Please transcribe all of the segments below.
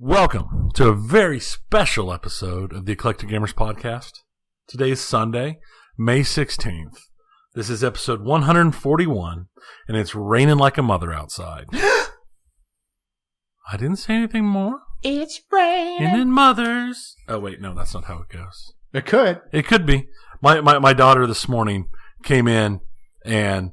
Welcome to a very special episode of the Eclectic Gamers Podcast. Today is Sunday, May 16th. This is episode 141, and it's raining like a mother outside. I didn't say anything more. It's raining. Mothers. Oh, wait, no, that's not how it goes. It could. It could be. My daughter this morning came in and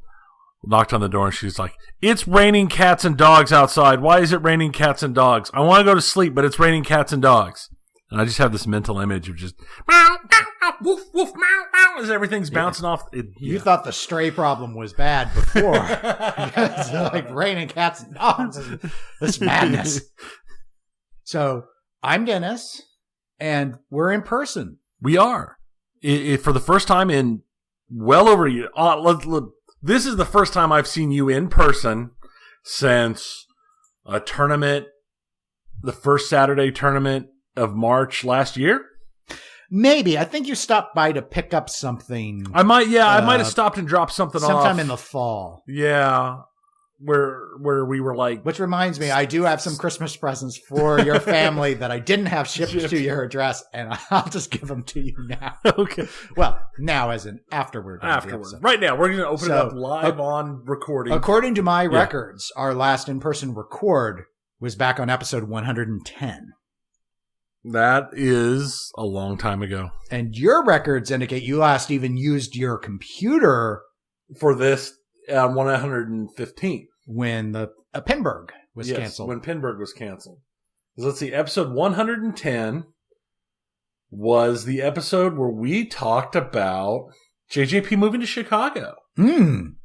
knocked on the door, and she's like, "It's raining cats and dogs outside. Why is it raining cats and dogs? I want to go to sleep, but it's raining cats and dogs." And I just have this mental image of just meow, meow, woof, woof, meow, meow, as everything's bouncing off. You thought the stray problem was bad before. It's like raining cats and dogs. This madness. So I'm Dennis, and we're in person. We are. For the first time in well over a year. This is the first time I've seen you in person since a tournament, the first Saturday tournament of March last year. Maybe. I think you stopped by to pick up something. I might have stopped and dropped something off. Sometime in the fall. Yeah. Where we were like... Which reminds me, I do have some Christmas presents for your family that I didn't have shipped to your address, and I'll just give them to you now. Okay. Well, now as in afterward. Right now, we're going to open it up live on recording. According to my records, our last in-person record was back on episode 110. That is a long time ago. And your records indicate you last even used your computer for this 115. When the Pinburg was canceled. When Pinburg was canceled. Let's see, episode 110 was the episode where we talked about JJP moving to Chicago. And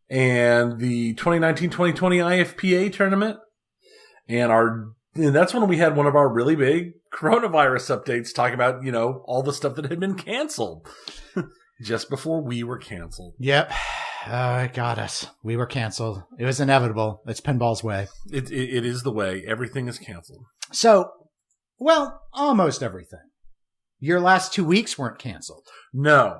the 2019-2020 IFPA tournament. And that's when we had one of our really big coronavirus updates talking about, all the stuff that had been canceled just before we were canceled. Yep. It got us. We were canceled. It was inevitable. It's pinball's way. It is the way. Everything is canceled. So, almost everything. Your last 2 weeks weren't canceled. No.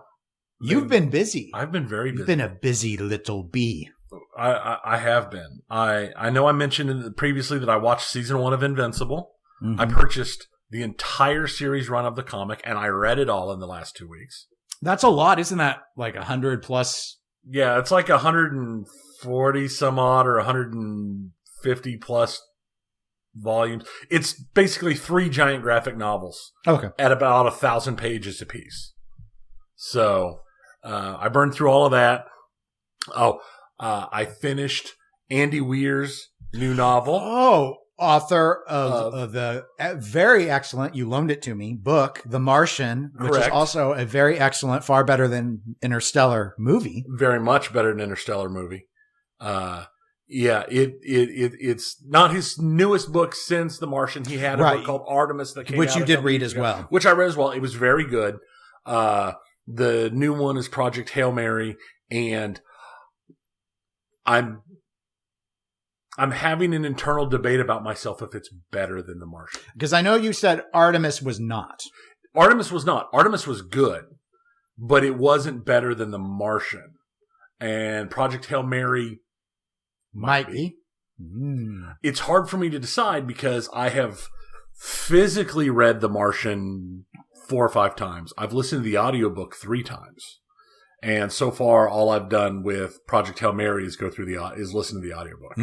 You've been busy. I've been very busy. You've been a busy little bee. I have been. I know I mentioned previously that I watched season 1 of Invincible. Mm-hmm. I purchased the entire series run of the comic, and I read it all in the last 2 weeks. That's a lot. Isn't that like 100 plus? Yeah, it's like 140 some odd or 150 plus volumes. It's basically 3 giant graphic novels. Okay. At about 1,000 pages apiece. So I burned through all of that. I finished Andy Weir's new novel. Oh, author of the very excellent, you loaned it to me, book, The Martian, which is also a very excellent, far better than Interstellar movie. Very much better than Interstellar movie. It's not his newest book since The Martian. He had a book called Artemis that came out. Which you did read as well. Which I read as well. It was very good. The new one is Project Hail Mary, and I'm having an internal debate about myself if it's better than The Martian. Because I know you said Artemis was not. Artemis was not. Artemis was good, but it wasn't better than The Martian. And Project Hail Mary might be. It's hard for me to decide because I have physically read The Martian 4 or 5 times. I've listened to the audiobook 3 times. And so far, all I've done with Project Hail Mary is listen to the audiobook.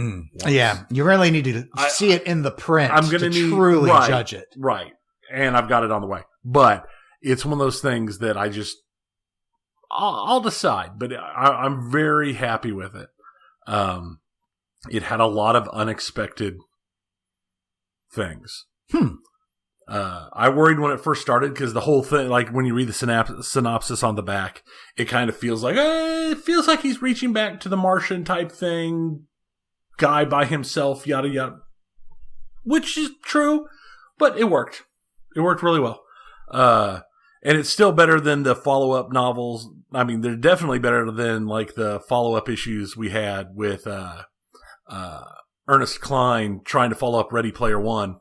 Yeah, you really need to see it in the print to truly judge it. Right, and I've got it on the way. But it's one of those things that I'll decide. But I'm very happy with it. It had a lot of unexpected things. I worried when it first started because the whole thing, like when you read the synopsis on the back, it kind of feels like he's reaching back to the Martian type thing, guy by himself, yada yada, which is true, but it worked. It worked really well, and it's still better than the follow-up novels. I mean, they're definitely better than like the follow-up issues we had with Ernest Cline trying to follow up Ready Player One.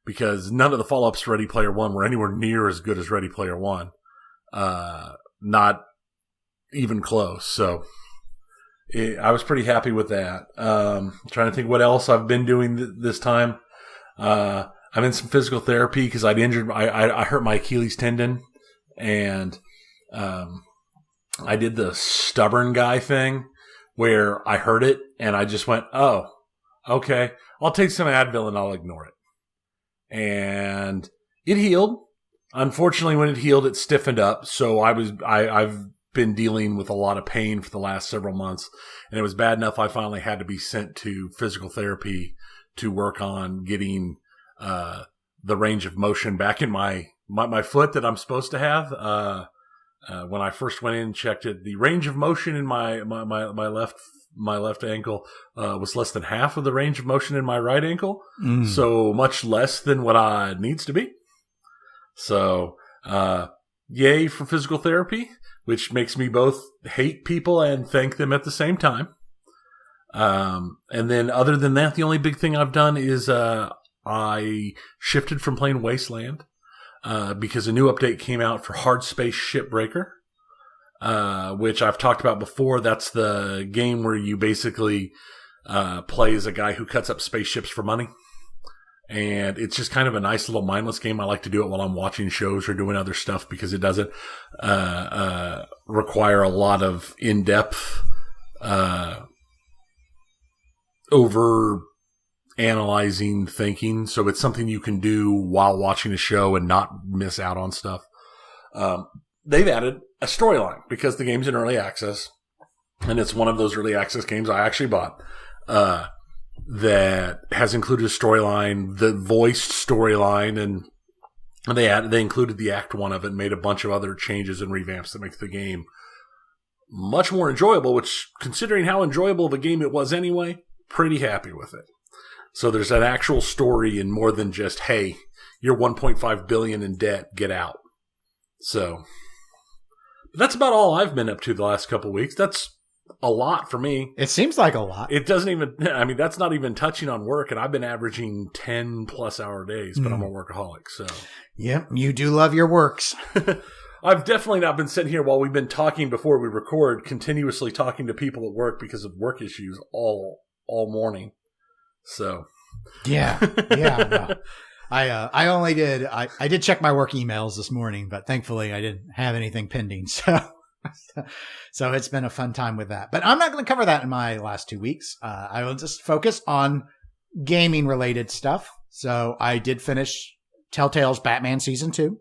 Because none of the follow-ups to Ready Player One were anywhere near as good as Ready Player One. Not even close. So I was pretty happy with that. Trying to think what else I've been doing this time. I'm in some physical therapy because I hurt my Achilles tendon, and I did the stubborn guy thing where I heard it and I just went, oh, okay, I'll take some Advil and I'll ignore it. And it healed. Unfortunately, when it healed, it stiffened up. So I've been dealing with a lot of pain for the last several months, and it was bad enough I finally had to be sent to physical therapy to work on getting the range of motion back in my foot that I'm supposed to have. When I first went in and checked it, the range of motion in my left ankle was less than half of the range of motion in my right ankle, so much less than what it needs to be. So, yay for physical therapy, which makes me both hate people and thank them at the same time. And then other than that, the only big thing I've done is I shifted from playing Wasteland because a new update came out for Hard Space Shipbreaker, which I've talked about before. That's the game where you basically play as a guy who cuts up spaceships for money. And it's just kind of a nice little mindless game. I like to do it while I'm watching shows or doing other stuff because it doesn't require a lot of in-depth, over analyzing thinking. So it's something you can do while watching a show and not miss out on stuff. They've added a storyline because the game's in early access, and it's one of those early access games I actually bought. That has included a storyline, the voiced storyline, and they included the Act 1 of it and made a bunch of other changes and revamps that make the game much more enjoyable, which, considering how enjoyable of a game it was anyway, pretty happy with it. So there's an actual story and more than just, hey, you're $1.5 billion in debt, get out. So that's about all I've been up to the last couple of weeks. That's a lot for me. It seems like a lot. It doesn't even, that's not even touching on work, and I've been averaging 10 plus hour days, but I'm a workaholic, so. Yep, you do love your works. I've definitely not been sitting here while we've been talking before we record, continuously talking to people at work because of work issues all morning. So. Yeah. No. I did check my work emails this morning, but thankfully I didn't have anything pending, so it's been a fun time with that. But I'm not going to cover that in my last 2 weeks. I will just focus on gaming related stuff. So I did finish Telltale's Batman Season 2. You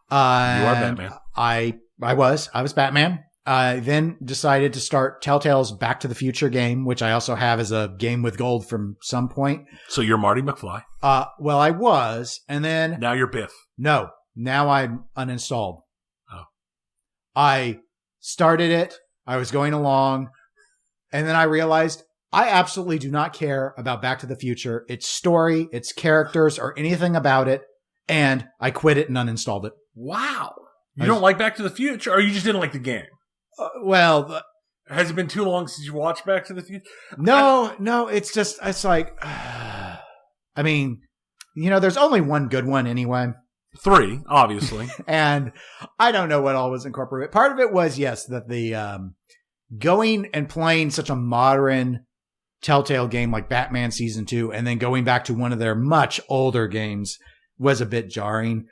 are Batman. I was Batman. I then decided to start Telltale's Back to the Future game, which I also have as a game with gold from some point. So you're Marty McFly? Well, I was, and then... Now you're Biff. No, now I'm uninstalled. Oh. I started it, I was going along, and then I realized I absolutely do not care about Back to the Future, its story, its characters, or anything about it, and I quit it and uninstalled it. Wow. You don't like Back to the Future, or you just didn't like the game? Has it been too long since you watched Back to the Future? No, it's like, I mean, there's only one good one anyway. 3, obviously. And I don't know what all was incorporated. Part of it was, yes, that the going and playing such a modern Telltale game like Batman Season 2 and then going back to one of their much older games was a bit jarring.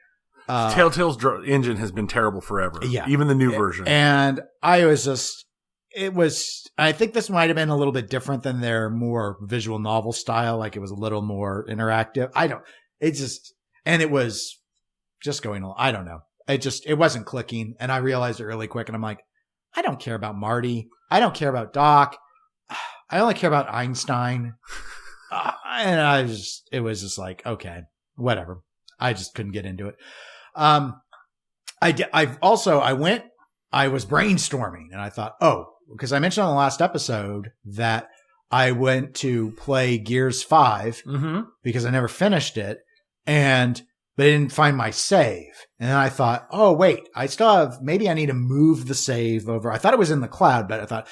Telltale's engine has been terrible forever. Yeah. Even the new version. And I think this might have been a little bit different than their more visual novel style. Like it was a little more interactive. It was just going along. I don't know. It wasn't clicking. And I realized it really quick. And I'm like, I don't care about Marty. I don't care about Doc. I only care about Einstein. And it was just like, okay, whatever. I just couldn't get into it. I was brainstorming and I thought, because I mentioned on the last episode that I went to play Gears 5 because I never finished it but I didn't find my save. And then I thought, maybe I need to move the save over. I thought it was in the cloud, but I thought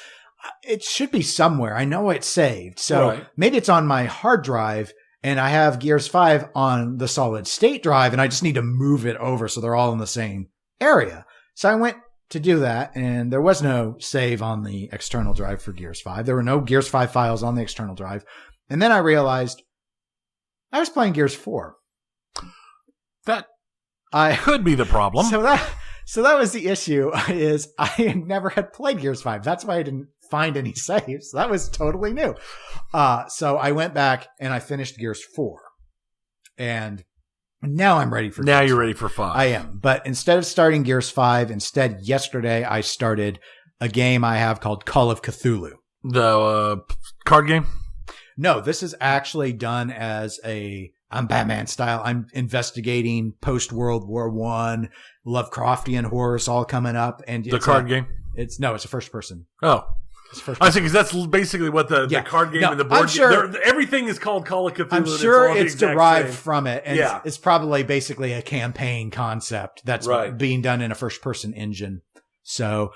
it should be somewhere. I know it's saved. So maybe it's on my hard drive. And I have Gears 5 on the solid state drive, and I just need to move it over so they're all in the same area. So I went to do that, and there was no save on the external drive for Gears 5. There were no Gears 5 files on the external drive. And then I realized, I was playing Gears 4. That could be the problem. So that was the issue, is I never had played Gears 5. That's why I didn't find any saves. That was totally new. So I went back and I finished Gears 4. And now I'm ready for Now Gears you're 5. ready for 5. I am. But instead of starting Gears 5, yesterday I started a game I have called Call of Cthulhu. The card game? No, this is actually done as I'm Batman style. I'm investigating post-World War I, Lovecraftian horrors all coming up. And the card game? It's a first person. Oh. I think that's basically what the card game and the board game. Everything is called Call of Cthulhu. I'm sure it's derived from it. And it's probably basically a campaign concept that's being done in a first person engine. So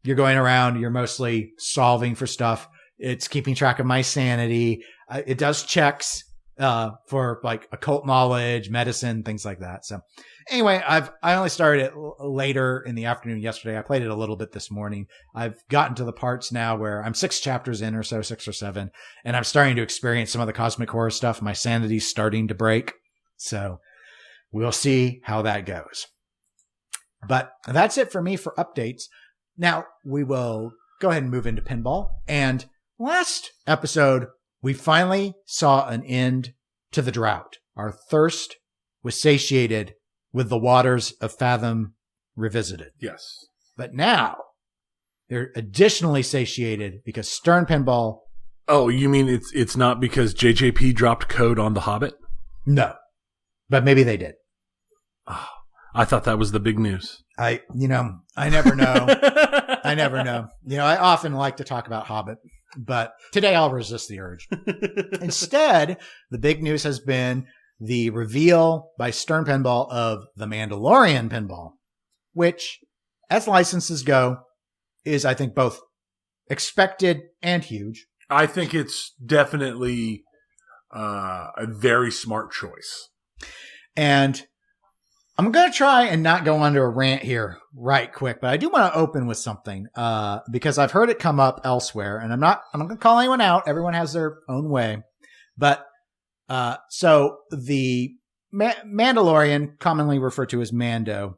you're going around, you're mostly solving for stuff. It's keeping track of my sanity. It does checks for like occult knowledge, medicine, things like that. So anyway, I only started it later in the afternoon yesterday. I played it a little bit this morning. I've gotten to the parts now where I'm 6 chapters in or so, 6 or 7, and I'm starting to experience some of the cosmic horror stuff. My sanity's starting to break. So we'll see how that goes. But that's it for me for updates. Now we will go ahead and move into pinball. And last episode, we finally saw an end to the drought. Our thirst was satiated with the waters of Fathom revisited. Yes. But now they're additionally satiated because Stern Pinball. Oh, you mean it's not because JJP dropped code on The Hobbit? No. But maybe they did. Oh, I thought that was the big news. I never know. I never know. I often like to talk about Hobbit, but today I'll resist the urge. Instead, the big news has been the reveal by Stern Pinball of the Mandalorian Pinball, which, as licenses go, is, I think, both expected and huge. I think it's definitely a very smart choice. And I'm going to try and not go under a rant here right quick, but I do want to open with something because I've heard it come up elsewhere, and I'm not going to call anyone out. Everyone has their own way. But so the Mandalorian, commonly referred to as Mando,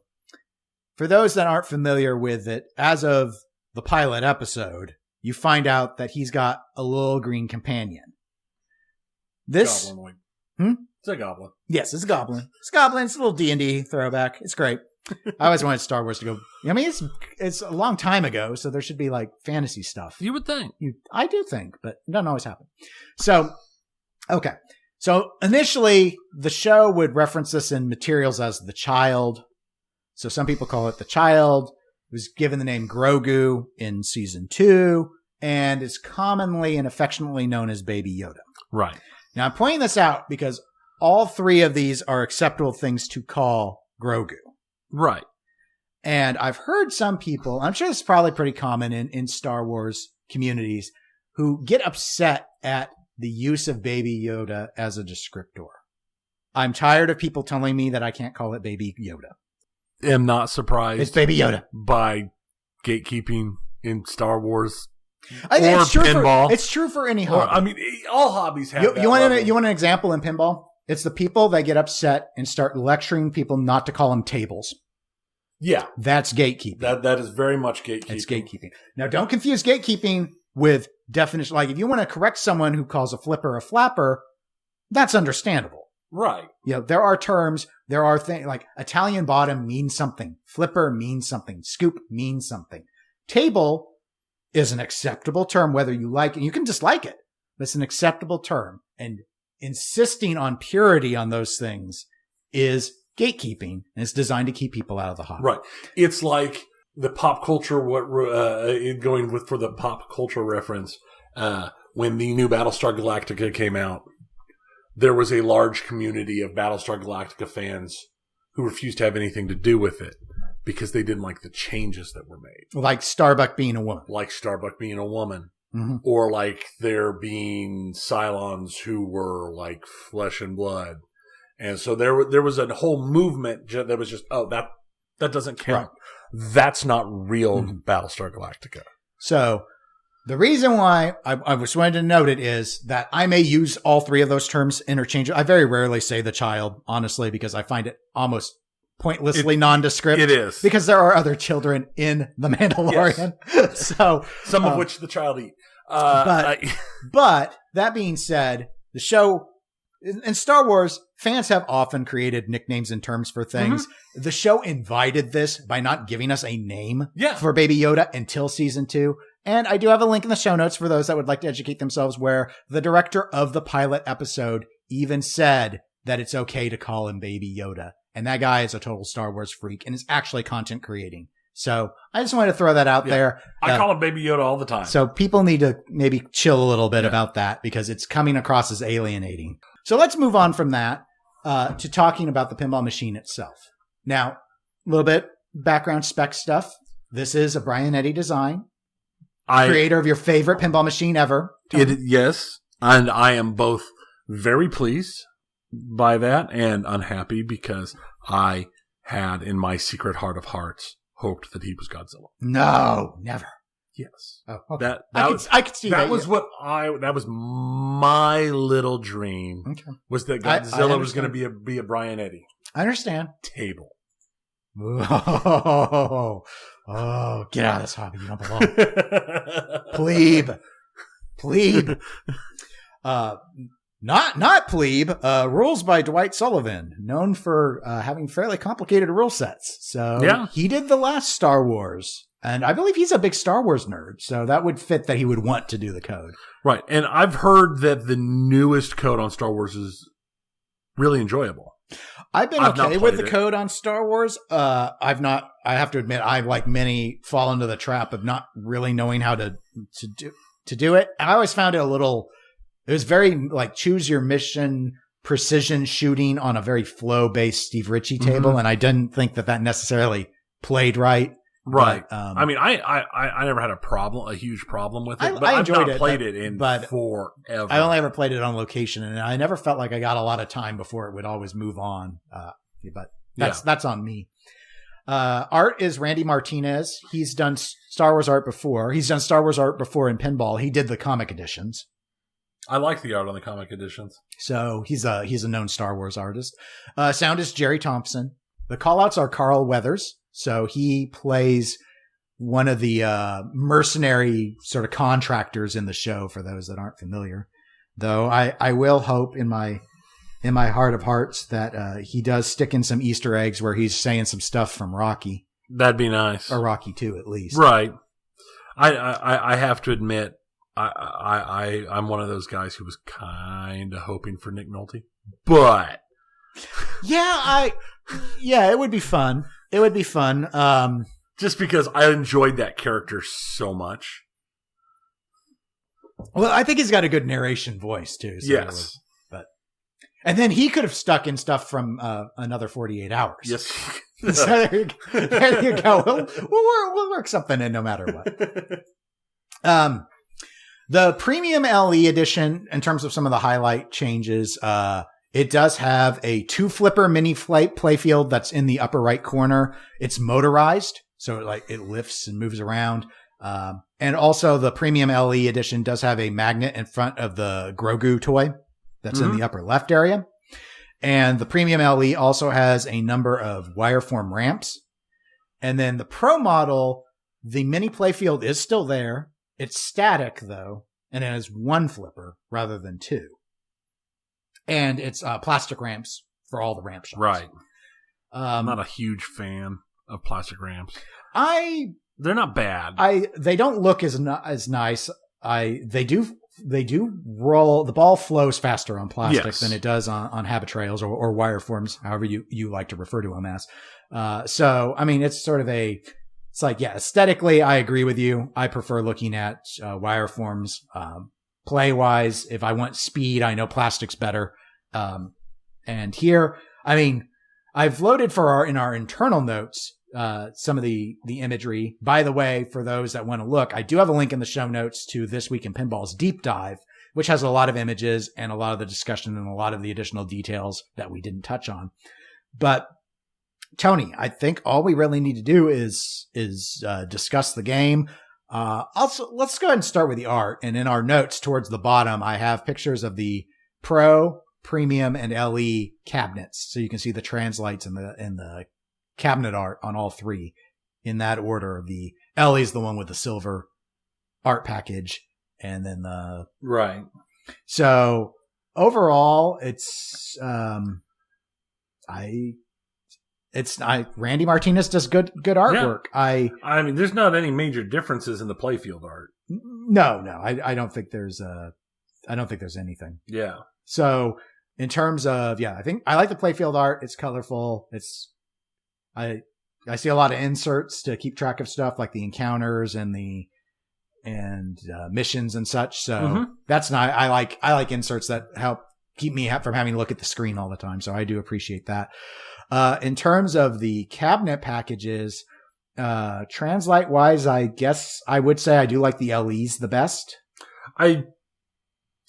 for those that aren't familiar with it, as of the pilot episode, you find out that he's got a little green companion. This... It's a goblin. Yes, it's a goblin. It's a goblin. It's a little D&D throwback. It's great. I always wanted Star Wars to go. I mean, it's a long time ago, so there should be like fantasy stuff. You would think. I do think, but it doesn't always happen. So, okay. So initially, the show would reference this in materials as the child. So some people call it the child. It was given the name Grogu in season 2, and is commonly and affectionately known as Baby Yoda. Right. Now, I'm pointing this out because all 3 of these are acceptable things to call Grogu. Right. And I've heard some people, I'm sure this is probably pretty common in Star Wars communities, who get upset at the use of Baby Yoda as a descriptor. I'm tired of people telling me that I can't call it Baby Yoda. Am not surprised. It's Baby Yoda. By gatekeeping in Star Wars. I think it's true pinball. It's true for any hobby. All hobbies have that. You want an example in pinball? It's the people that get upset and start lecturing people not to call them tables. Yeah. That's gatekeeping. That is very much gatekeeping. It's gatekeeping. Now, don't confuse gatekeeping with definition. Like, if you want to correct someone who calls a flipper a flapper, that's understandable. Right. There are terms, there are things like Italian bottom means something. Flipper means something. Scoop means something. Table is an acceptable term, whether you like it. You can dislike it, but it's an acceptable term. And insisting on purity on those things is gatekeeping, and it's designed to keep people out of the hobby. Right. It's like the pop culture, going with for the pop culture reference, when the new Battlestar Galactica came out, there was a large community of Battlestar Galactica fans who refused to have anything to do with it because they didn't like the changes that were made. Like Starbuck being a woman. Mm-hmm. Or like there being Cylons who were like flesh and blood. And so there was a whole movement that was just, that doesn't count. Right. That's not real Battlestar Galactica. So The reason why I just wanted to note it is that I may use all three of those terms interchangeably. I very rarely say the child, honestly, because I find it almost pointlessly nondescript. It is. Because there are other children in The Mandalorian. Yes. So some of which the child eat. But that being said, the show in Star Wars, fans have often created nicknames and terms for things. Mm-hmm. The show invited this by not giving us a name for Baby Yoda until season 2. And I do have a link in the show notes for those that would like to educate themselves, where the director of the pilot episode even said that it's okay to call him Baby Yoda. And that guy is a total Star Wars freak and is actually content creating. So I just wanted to throw that out there. I call him Baby Yoda all the time. So people need to maybe chill a little bit about that, because it's coming across as alienating. So let's move on from that to talking about the pinball machine itself. Now, a little bit background spec stuff. This is a Brian Eddy design. Creator of your favorite pinball machine ever. Yes. And I am both very pleased by that and unhappy, because I had, in my secret heart of hearts, hoped that he was Godzilla. No, never. Yes. Oh, okay. I could see that. That was my little dream. Okay. Was that Godzilla was going to be a Brian Eddy. I understand. Table. Oh, get out of this hobby. You don't belong. Plebe. Not plebe. Rules by Dwight Sullivan, known for having fairly complicated rule sets. So he did the last Star Wars. And I believe he's a big Star Wars nerd, so that would fit that he would want to do the code. Right. And I've heard that the newest code on Star Wars is really enjoyable. I've been okay with the code on Star Wars. I have to admit, I, like many, fall into the trap of not really knowing how to do it. I always found it it was very like choose your mission, precision shooting on a very flow-based Steve Ritchie table. Mm-hmm. And I didn't think that necessarily played right. Right. But, I mean, I never had a huge problem with it, but I've not played it in forever. I only ever played it on location, and I never felt like I got a lot of time before it would always move on. But that's on me. Art is Randy Martinez. He's done Star Wars art before. He's done Star Wars art before in Pinball. He did the comic editions. I like the art on the comic editions. So he's a known Star Wars artist. Sound is Jerry Thompson. The callouts are Carl Weathers. So he plays one of the mercenary sort of contractors in the show, for those that aren't familiar. Though I will hope in my heart of hearts that he does stick in some Easter eggs where he's saying some stuff from Rocky. That'd be nice. Or Rocky 2, at least. Right. I have to admit, I'm one of those guys who was kind of hoping for Nick Nolte. But... Yeah, it would be fun. It would be fun. Just because I enjoyed that character so much. Well, I think he's got a good narration voice, too. So yes. And then he could have stuck in stuff from Another 48 Hours. Yes. So there you go. We'll work something in no matter what. The Premium LE edition, in terms of some of the highlight changes, it does have a 2-flipper mini playfield that's in the upper right corner. It's motorized, so it lifts and moves around. And also the Premium LE edition does have a magnet in front of the Grogu toy that's in the upper left area. And the Premium LE also has a number of wireform ramps. And then the Pro model, the mini playfield is still there. It's static, though, and it has 1 flipper rather than 2. And it's plastic ramps for all the ramp shots. Right. I'm not a huge fan of plastic ramps. They're not bad. They don't look as nice. They do roll. The ball flows faster on plastic than it does on habit trails or wire forms, however you like to refer to them as. So, I mean, it's sort of it's like, aesthetically, I agree with you. I prefer looking at wire forms. Play wise, if I want speed, I know plastic's better. And here, I mean, I've loaded in our internal notes, some of the imagery. By the way, for those that want to look, I do have a link in the show notes to This Week in Pinball's deep dive, which has a lot of images and a lot of the discussion and a lot of the additional details that we didn't touch on. But Tony, I think all we really need to do is discuss the game. Also, let's go ahead and start with the art. And in our notes towards the bottom, I have pictures of the Pro, Premium, and LE cabinets. So you can see the translights and the cabinet art on all three in that order. The LE is the one with the silver art package. And then right. So overall, it's Randy Martinez does good artwork. Yeah. I mean, there's not any major differences in the playfield art. No, I don't think there's anything. Yeah. So in terms of, I think I like the playfield art. It's colorful. I see a lot of inserts to keep track of stuff like the encounters and missions and such. So that's nice. I like inserts that help keep me from having to look at the screen all the time. So I do appreciate that. In terms of the cabinet packages, translite wise, I guess I would say I do like the LEs the best. I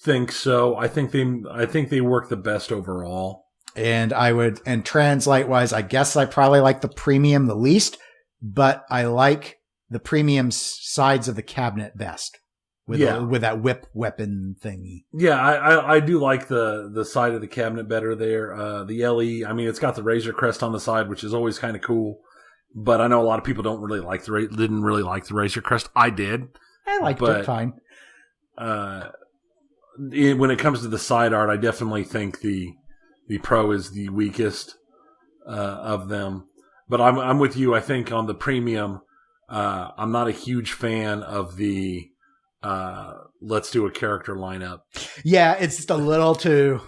think so. I think they work the best overall. And translite wise, I guess I probably like the premium the least, but I like the premium sides of the cabinet best with that whip weapon thingy. Yeah, I do like the side of the cabinet better there. The LE, I mean, it's got the Razor Crest on the side, which is always kind of cool. But I know a lot of people didn't really like the Razor Crest. I did. I liked it fine. When it comes to the side art, I definitely think the Pro is the weakest of them. But I'm with you. I think on the premium, I'm not a huge fan of the let's do a character lineup. Yeah, it's just a little too.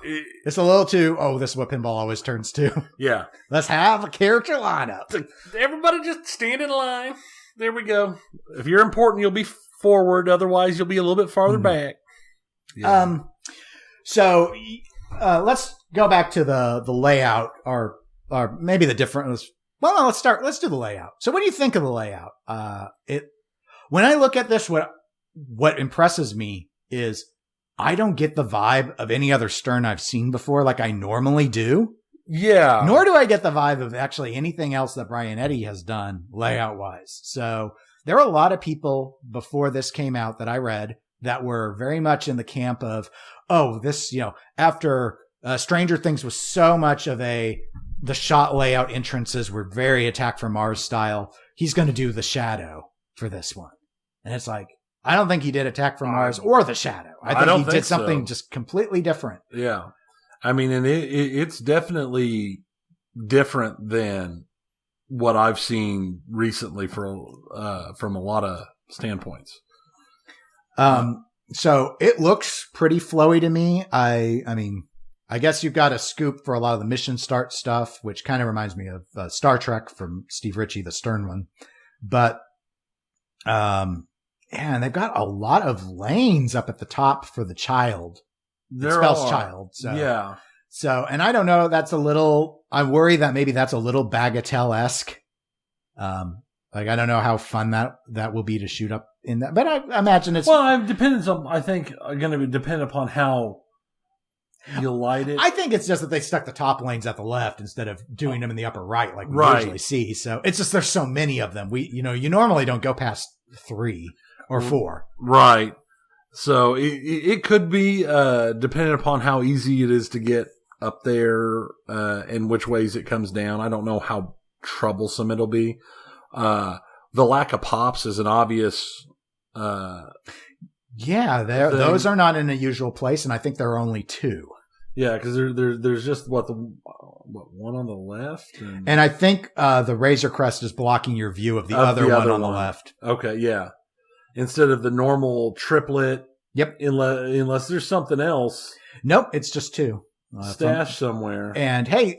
Oh, this is what pinball always turns to. Yeah, let's have a character lineup. Everybody just stand in line. There we go. If you're important, you'll be forward. Otherwise, you'll be a little bit farther back. Yeah. So let's go back to the layout, or maybe the difference. Well, no, let's do the layout. So what do you think of the layout? When I look at this, what impresses me is I don't get the vibe of any other Stern I've seen before like I normally do. Yeah. Nor do I get the vibe of actually anything else that Brian Eddy has done layout wise. So there are a lot of people before this came out that I read that were very much in the camp of, after Stranger Things was so much of the shot layout entrances were very Attack from Mars style. He's going to do the Shadow for this one. And it's like, I don't think he did Attack from Mars or the Shadow. I think he did something just completely different. Yeah. I mean, and it's definitely different than what I've seen recently from a lot of standpoints. So it looks pretty flowy to me. I mean, I guess you've got a scoop for a lot of the mission start stuff, which kind of reminds me of Star Trek from Steve Ritchie, the Stern one. But, and they've got a lot of lanes up at the top for the child. It spells child. So. Yeah. So, and I don't know, I worry that maybe that's a little Bagatelle-esque. Like, I don't know how fun that will be to shoot up in that, but I imagine it's. Well, it depends on, I think, going to depend upon how you light it. I think it's just that they stuck the top lanes at the left instead of doing them in the upper right like we usually see. So it's just there's so many of them. You normally don't go past 3 or 4. Right. So it could be depending upon how easy it is to get up there and which ways it comes down. I don't know how troublesome it'll be. The lack of pops is an obvious. Those are not in a usual place, and I think there are only 2. Yeah, because there's just one on the left, and I think the Razor Crest is blocking your view of the other one on the left. Okay, yeah. Instead of the normal triplet. Yep. Unless there's something else. Nope, it's just 2. Stashed somewhere. And I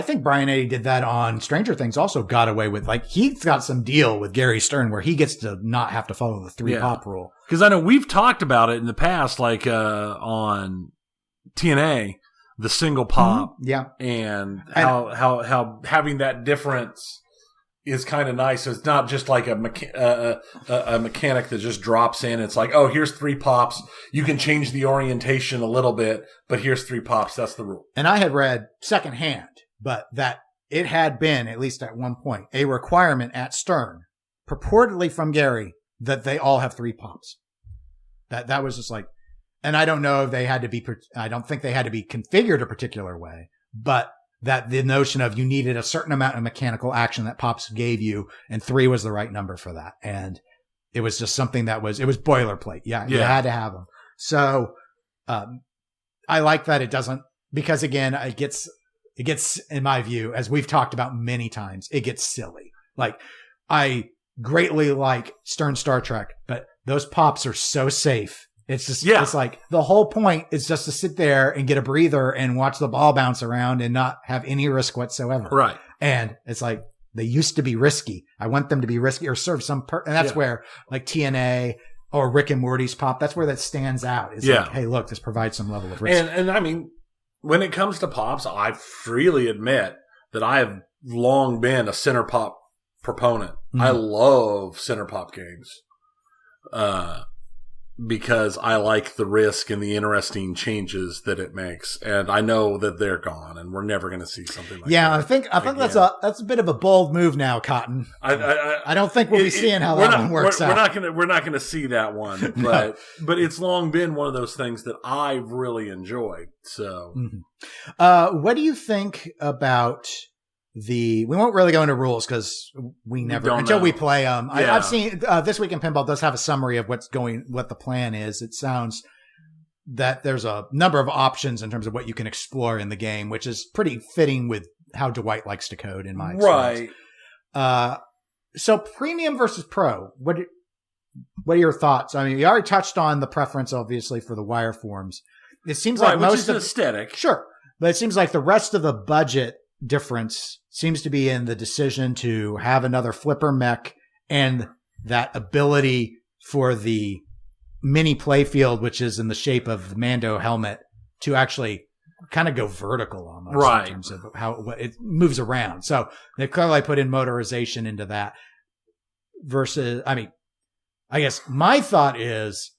think Brian Eddy did that on Stranger Things, also got away with, like, he's got some deal with Gary Stern where he gets to not have to follow the 3 pop rule. Because I know we've talked about it in the past, like on TNA, the single pop. Mm-hmm. Yeah. And how having that difference is kind of nice. So it's not just like a mechanic that just drops in. It's like, oh, here's 3 pops. You can change the orientation a little bit, but here's 3 pops. That's the rule. And I had read secondhand, but that it had been, at least at one point, a requirement at Stern, purportedly from Gary, that they all have 3 pops. That was just like, and I don't know if they had to be, I don't think they had to be configured a particular way, but that the notion of you needed a certain amount of mechanical action that pops gave you, and 3 was the right number for that. And it was just something it was boilerplate. Yeah. You had to have them. So, I like that it doesn't, because again, it gets, in my view, as we've talked about many times, it gets silly. Like, I greatly like Stern Star Trek, but those pops are so safe. It's just, it's like the whole point is just to sit there and get a breather and watch the ball bounce around and not have any risk whatsoever. Right. And it's like, they used to be risky. I want them to be risky or serve some, and that's where like TNA or Rick and Morty's pop, that's where that stands out. It's like, hey, look, this provides some level of risk. And I mean, when it comes to pops, I freely admit that I have long been a center pop proponent. Mm-hmm. I love center pop games because I like the risk and the interesting changes that it makes. And I know that they're gone, and we're never going to see something like that. Yeah, I think that's a bit of a bold move now, Cotton. I don't think we'll be seeing how that one works out. We're not going to see that one, but but it's long been one of those things that I've really enjoyed. So, what do you think about we won't really go into rules because we never, until we play them. I've seen, This Week in Pinball does have a summary of what the plan is. It sounds that there's a number of options in terms of what you can explore in the game, which is pretty fitting with how Dwight likes to code in my experience. Right. So premium versus pro, what are your thoughts? I mean, you already touched on the preference, obviously, for the wire forms. It seems like most of aesthetic. Sure. But it seems like the rest of the budget difference seems to be in the decision to have another flipper mech and that ability for the mini playfield, which is in the shape of the Mando helmet, to actually kind of go vertical almost in terms of how it moves around. So they've clearly put in motorization into that versus, I mean, I guess my thought is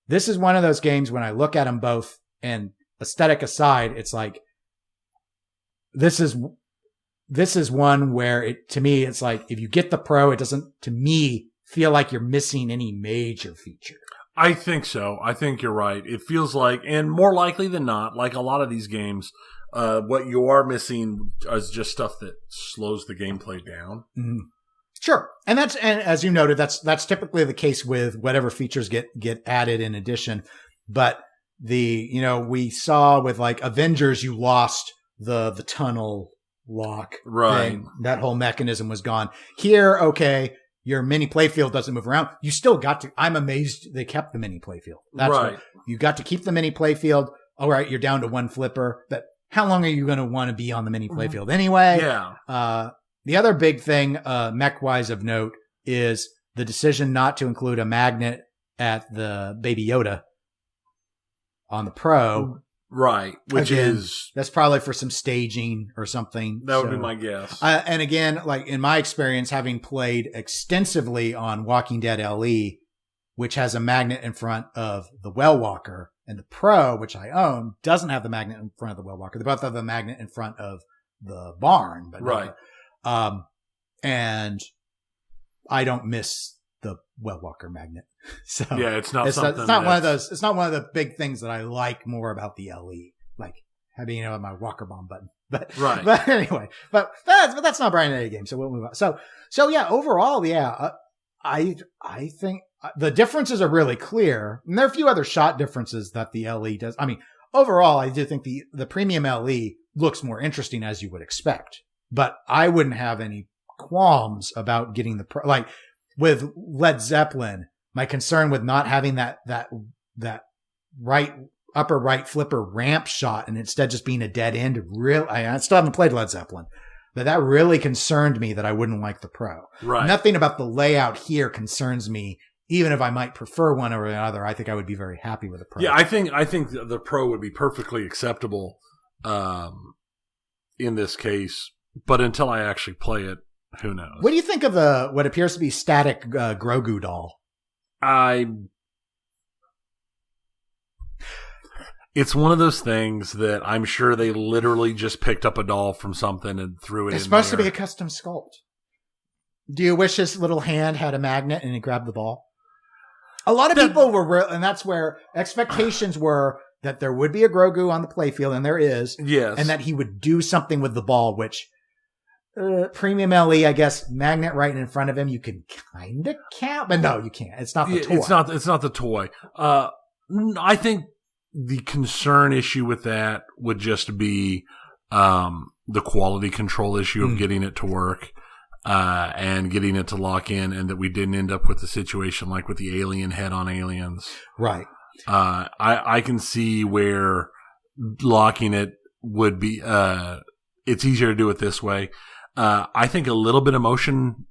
this is one of those games when I look at them both and aesthetic aside, it's like, this is one where to me, it's like, if you get the pro, it doesn't, to me, feel like you're missing any major feature. I think so. I think you're right. It feels like, and more likely than not, like a lot of these games, what you are missing is just stuff that slows the gameplay down. Mm-hmm. Sure. And as you noted, that's typically the case with whatever features get added in addition. But we saw with like Avengers, you lost the tunnel lock thing. That whole mechanism was gone. Here, okay, your mini playfield doesn't move around. You still got to, I'm amazed they kept the mini playfield. That's right. You got to keep the mini playfield. All right, you're down to one flipper, but how long are you going to want to be on the mini playfield anyway? Yeah. The other big thing, mech-wise of note, is the decision not to include a magnet at the Baby Yoda on the Pro. Right, that's probably for some staging or something. That would be my guess. And again, like in my experience, having played extensively on Walking Dead LE, which has a magnet in front of the Well Walker, and the Pro, which I own, doesn't have the magnet in front of the Well Walker. They both have the magnet in front of the barn, but and I don't miss the Well Walker magnet. So yeah, it's not one of those. It's not one of the big things that I like more about the LE, like having my Walker bomb button. But anyway, but that's not Brian A game, so we'll move on. So yeah, overall, I think the differences are really clear, and there are a few other shot differences that the LE does. I mean, overall, I do think the premium LE looks more interesting, as you would expect, but I wouldn't have any qualms about getting like with Led Zeppelin. My concern with not having that upper right flipper ramp shot and instead just being a dead end, I still haven't played Led Zeppelin, but that really concerned me that I wouldn't like the Pro. Right. Nothing about the layout here concerns me. Even if I might prefer one over the other, I think I would be very happy with the Pro. Yeah, I think the Pro would be perfectly acceptable in this case, but until I actually play it, who knows? What do you think of what appears to be static Grogu doll? It's one of those things that I'm sure they literally just picked up a doll from something and threw it in. It's supposed to be a custom sculpt. Do you wish his little hand had a magnet and he grabbed the ball? A lot of people were, and that's where expectations were that there would be a Grogu on the playfield, and there is. Yes. And that he would do something with the ball, which Premium LE, I guess, magnet right in front of him, you can kind of count, but no, you can't. It's not the toy. It's not the toy. I think the concern issue with that would just be the quality control issue of getting it to work. And getting it to lock in, and that we didn't end up with the situation like with the alien head on Aliens. Right. I can see where locking it would be, it's easier to do it this way. I think a little bit of motion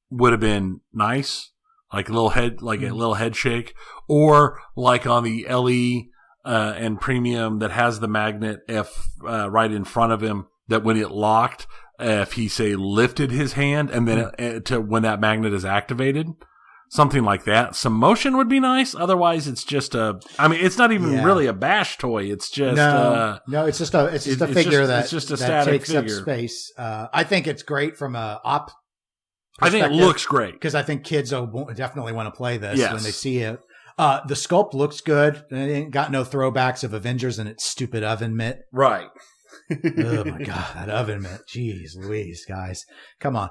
would have been nice, like a little head shake, or like on the LE, and Premium that has the magnet right in front of him, that when it locked, if he say lifted his hand and then to when that magnet is activated, something like that. Some motion would be nice. Otherwise, it's just it's not even really a bash toy. It's just no, it's just a figure that takes figure. up space. I think it's great from a op. I think it looks great because I think kids will definitely want to play this when they see it. The sculpt looks good. It ain't got no throwbacks of Avengers and its stupid oven mitt. Right. Oh my God, that oven mitt. Jeez Louise, guys. Come on.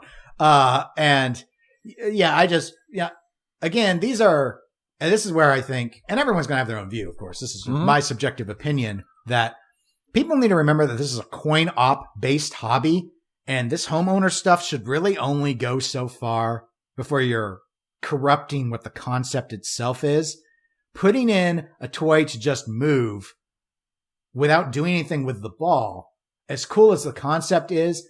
Again, these are, and this is where I think, and everyone's going to have their own view, of course. This is my subjective opinion, that people need to remember that this is a coin op based hobby, and this homeowner stuff should really only go so far before you're corrupting what the concept itself is. Putting in a toy to just move without doing anything with the ball, as cool as the concept is,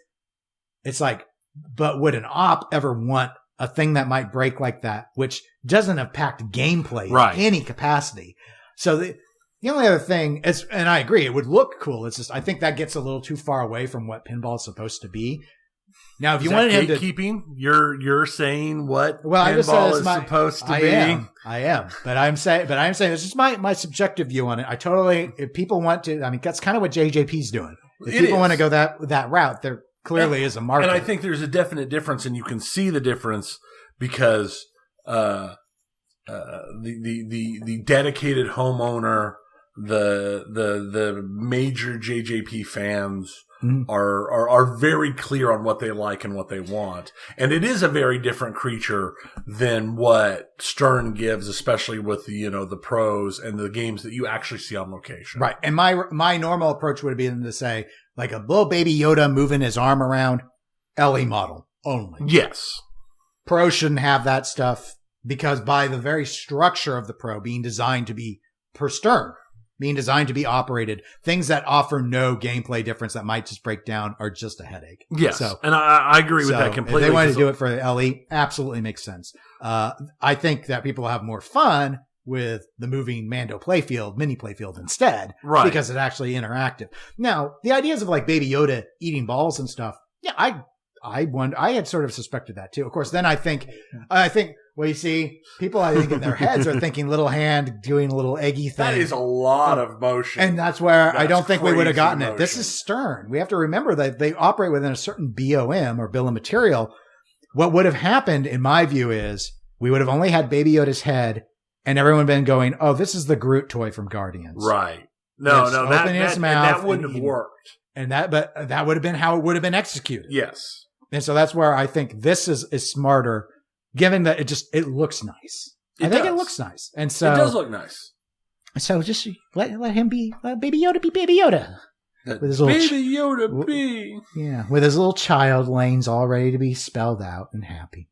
it's like, but would an op ever want a thing that might break like that, which doesn't have packed gameplay in any capacity? So the only other thing is, and I agree, it would look cool. It's just, I think that gets a little too far away from what pinball is supposed to be. Now, if you wanted him to gatekeeping, you're saying what pinball is supposed to be. I am, but I'm saying this is my subjective view on it. I totally, if people want to, I mean, that's kind of what JJP's doing. If people want to go that route, there clearly is a market. And I think there's a definite difference, and you can see the difference because the dedicated homeowner, the major JJP fans are very clear on what they like and what they want. And it is a very different creature than what Stern gives, especially with the pros and the games that you actually see on location. Right. And my normal approach would be to say, like a little baby Yoda moving his arm around, LE model only. Yes. Pro shouldn't have that stuff because by the very structure of the Pro being designed to be per Stern, being designed to be operated, things that offer no gameplay difference that might just break down are just a headache. Yes, and I agree with that completely. If they wanted to do it for LE, absolutely makes sense. I think that people will have more fun with the moving Mando playfield, mini playfield instead, right? Because it's actually interactive. Now, the ideas of like Baby Yoda eating balls and stuff, I had sort of suspected that too. Of course, then I think, well, you see, people I think in their heads are thinking little hand doing a little eggy thing. That is a lot of motion. And that's where I don't think we would have gotten it. This is Stern. We have to remember that they operate within a certain BOM or bill of material. What would have happened, in my view, is we would have only had Baby Yoda's head and everyone been going, oh, this is the Groot toy from Guardians. Right. That wouldn't have worked. And but that would have been how it would have been executed. Yes. And so that's where I think this is smarter, given that it looks nice. I think it looks nice. And so it does look nice. So just let Baby Yoda be Baby Yoda. With his little Baby Yoda be. Yeah, with his little child lanes all ready to be spelled out and happy.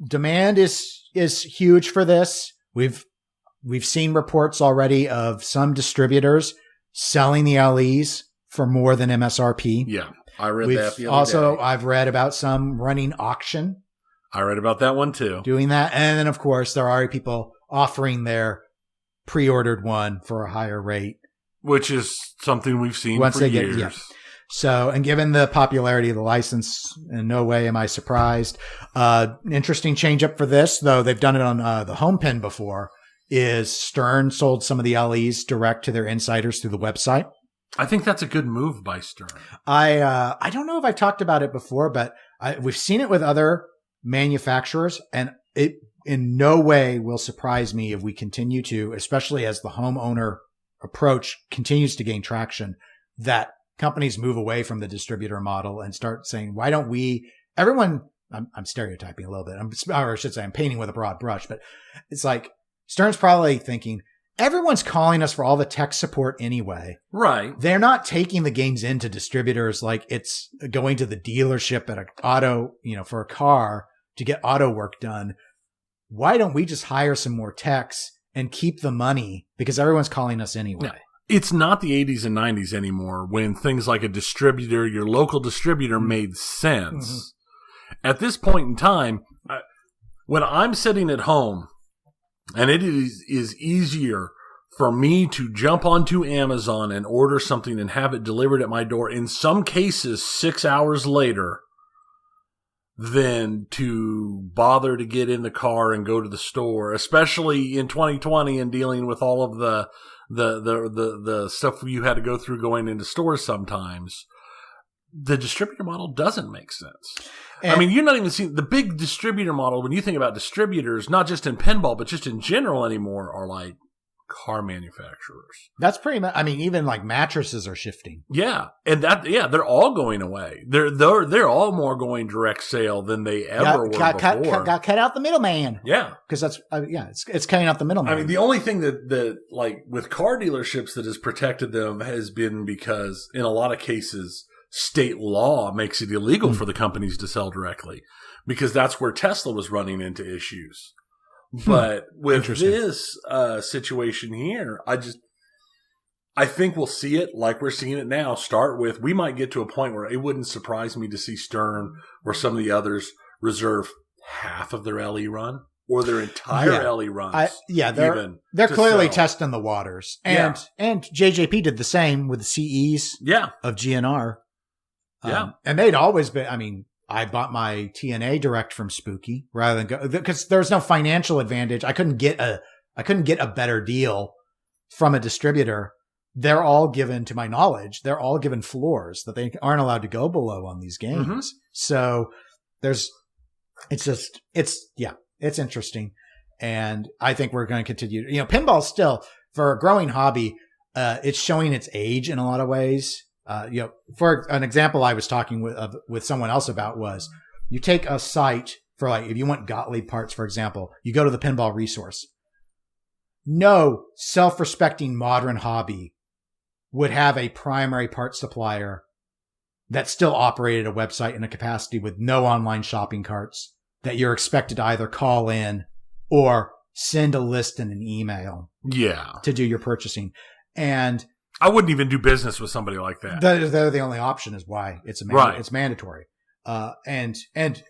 Demand is huge for this. We've seen reports already of some distributors selling the LEs for more than MSRP. Yeah, I read that the other day. I've read about some running auction. I read about that one too. Doing that. And then, of course, there are already people offering their pre-ordered one for a higher rate. Which is something we've seen for years. So, and given the popularity of the license, in no way am I surprised. Interesting change up for this, though they've done it on the home pin before, is Stern sold some of the LEs direct to their insiders through the website. I think that's a good move by Stern. I don't know if I've talked about it before, but we've seen it with other manufacturers, and it in no way will surprise me if we continue to, especially as the homeowner approach continues to gain traction, that companies move away from the distributor model and start saying, why don't we, everyone, I'm stereotyping a little bit. Or I should say I'm painting with a broad brush, but it's like Stern's probably thinking, everyone's calling us for all the tech support anyway. Right. They're not taking the games into distributors like it's going to the dealership at for a car to get auto work done. Why don't we just hire some more techs and keep the money because everyone's calling us anyway? Yeah. It's not the 80s and 90s anymore when things like a distributor, your local distributor made sense. Mm-hmm. At this point in time, when I'm sitting at home and it is easier for me to jump onto Amazon and order something and have it delivered at my door, in some cases 6 hours later, than to bother to get in the car and go to the store, especially in 2020 and dealing with all of the stuff you had to go through going into stores sometimes. The distributor model doesn't make sense. I mean, you're not even seeing the big distributor model. When you think about distributors, not just in pinball, but just in general anymore, are like car manufacturers. That's pretty much, I mean, even like mattresses are shifting. Yeah. And they're all going away. They're all more going direct sale than they ever were before. Got cut out the middleman. Yeah. Because that's, it's cutting out the middleman. I mean, the only thing that like with car dealerships that has protected them has been because in a lot of cases, state law makes it illegal for the companies to sell directly, because that's where Tesla was running into issues. But with this situation here, I think we'll see it like we're seeing it now. Start with, we might get to a point where it wouldn't surprise me to see Stern or some of the others reserve half of their LE run or their entire LE runs. They're clearly testing the waters. And JJP did the same with the CEs of GNR. And they'd always been, I mean, I bought my TNA direct from Spooky rather than go, because there was no financial advantage. I couldn't get a better deal from a distributor. They're all given, to my knowledge, they're all given floors that they aren't allowed to go below on these games. Mm-hmm. So it's interesting. And I think we're going to continue, pinball still, for a growing hobby, it's showing its age in a lot of ways. For an example I was talking with someone else about was, you take a site for, like, if you want Gottlieb parts, for example, you go to the pinball resource. No self-respecting modern hobby would have a primary parts supplier that still operated a website in a capacity with no online shopping carts that you're expected to either call in or send a list in an email to do your purchasing. And I wouldn't even do business with somebody like that. They're the only option is why it's it's mandatory. And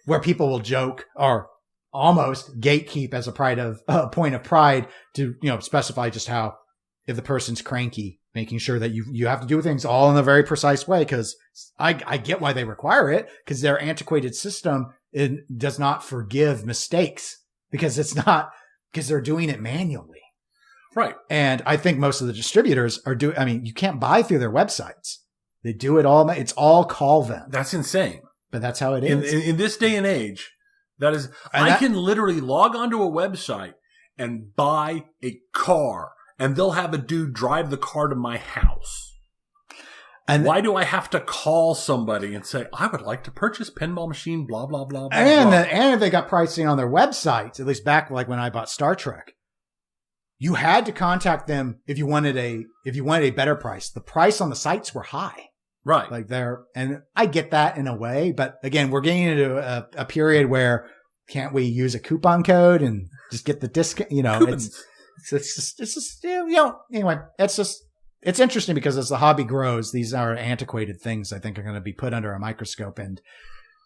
where people will joke or almost gatekeep as a point of pride to, specify just how, if the person's cranky, making sure that you have to do things all in a very precise way. Cause I get why they require it, because their antiquated system does not forgive mistakes because they're doing it manually. Right. And I think most of the distributors are you can't buy through their websites. They do it all. It's all call them. That's insane. But that's how it is. In this day and age, I can literally log onto a website and buy a car, and they'll have a dude drive the car to my house. And why do I have to call somebody and say, I would like to purchase pinball machine, blah, blah, blah, blah, and blah. And if they got pricing on their websites, at least back like when I bought Star Trek, you had to contact them if you wanted a better price. The price on the sites were high. Right. And I get that in a way, but again, we're getting into a period where can't we use a coupon code and just get the discount? Anyway, it's interesting because as the hobby grows, these are antiquated things I think are going to be put under a microscope, and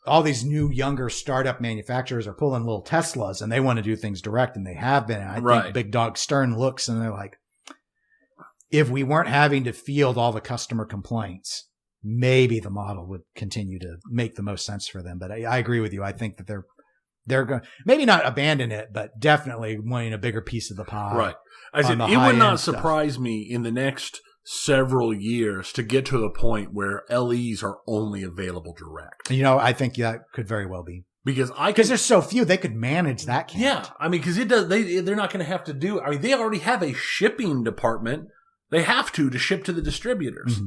all these new, younger startup manufacturers are pulling little Teslas and they want to do things direct, and they have been. And I think Big Dog Stern looks and they're like, if we weren't having to field all the customer complaints, maybe the model would continue to make the most sense for them. But I agree with you. I think that they're going maybe not abandon it, but definitely wanting a bigger piece of the pie. Right. I said, it would not surprise me in the next several years to get to the point where LEs are only available direct. I think that could very well be. Because there's so few, they could manage that count. Yeah, I mean, because they're not going to have to do. I mean, they already have a shipping department. They have to ship to the distributors,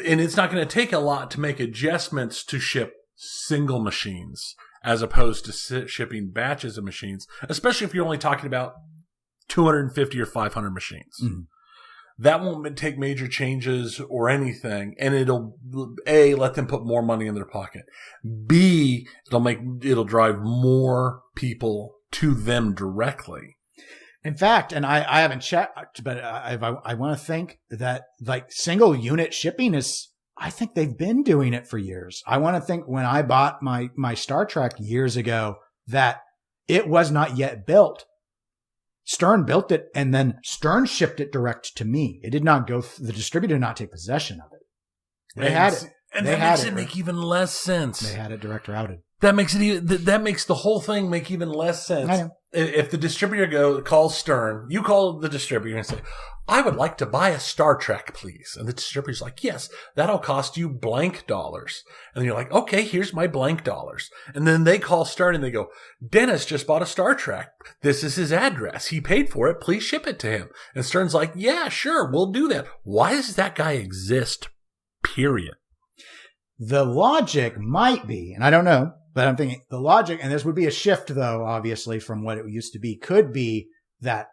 and it's not going to take a lot to make adjustments to ship single machines as opposed to shipping batches of machines. Especially if you're only talking about 250 or 500 machines. That won't take major changes or anything, and it'll A, let them put more money in their pocket. B, it'll drive more people to them directly. In fact, and I haven't checked, but I want to think that like single unit shipping I think they've been doing it for years. I want to think when I bought my Star Trek years ago that it was not yet built. Stern built it, and then Stern shipped it direct to me. It did not go. The distributor did not take possession of it. They had it, and that makes it make even less sense. They had it direct routed. That makes the whole thing make even less sense. I know. If the distributor calls Stern, you call the distributor and say, "I would like to buy a Star Trek, please." And the distributor's like, "Yes, that'll cost you blank dollars." And then you're like, "Okay, here's my blank dollars." And then they call Stern and they go, "Dennis just bought a Star Trek. This is his address. He paid for it. Please ship it to him." And Stern's like, "Yeah, sure, we'll do that." Why does that guy exist? Period. The logic might be, and I don't know, but I'm thinking the logic, and this would be a shift though, obviously from what it used to be, could be that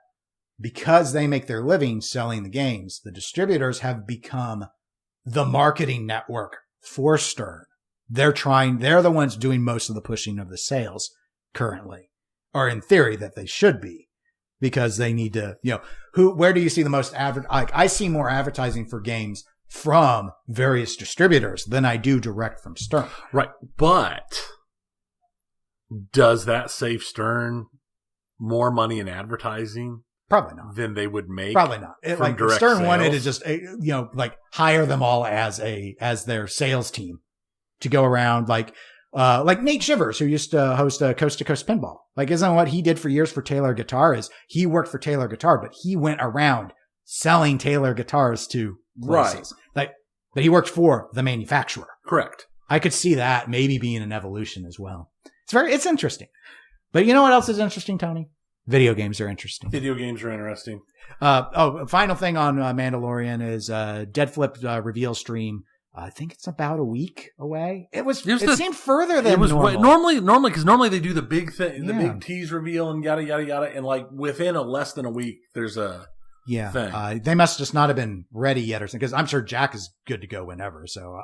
because they make their living selling the games, the distributors have become the marketing network for Stern. They're the ones doing most of the pushing of the sales currently, or in theory that they should be, because they need to, where do you see the most I see more advertising for games from various distributors than I do direct from Stern. Right. But does that save Stern more money in advertising? Probably not. Than they would make. Probably not. From direct Stern sales? Wanted to just hire them all as their sales team to go around like Nate Shivers, who used to host Coast to Coast Pinball. Like, isn't what he did for years for Taylor Guitar is he worked for Taylor Guitar, but he went around selling Taylor guitars to places. Right. But he worked for the manufacturer. Correct. I could see that maybe being an evolution as well. It's interesting. But you know what else is interesting, Tony? Video games are interesting. Video games are interesting. Final thing on Mandalorian is Dead Flip reveal stream. I think it's about a week away. It seemed further than normal. Normally they do the big thing, the big tease reveal and yada yada yada, and like within less than a week there's a thing. They must just not have been ready yet, or something. Because I'm sure Jack is good to go whenever. So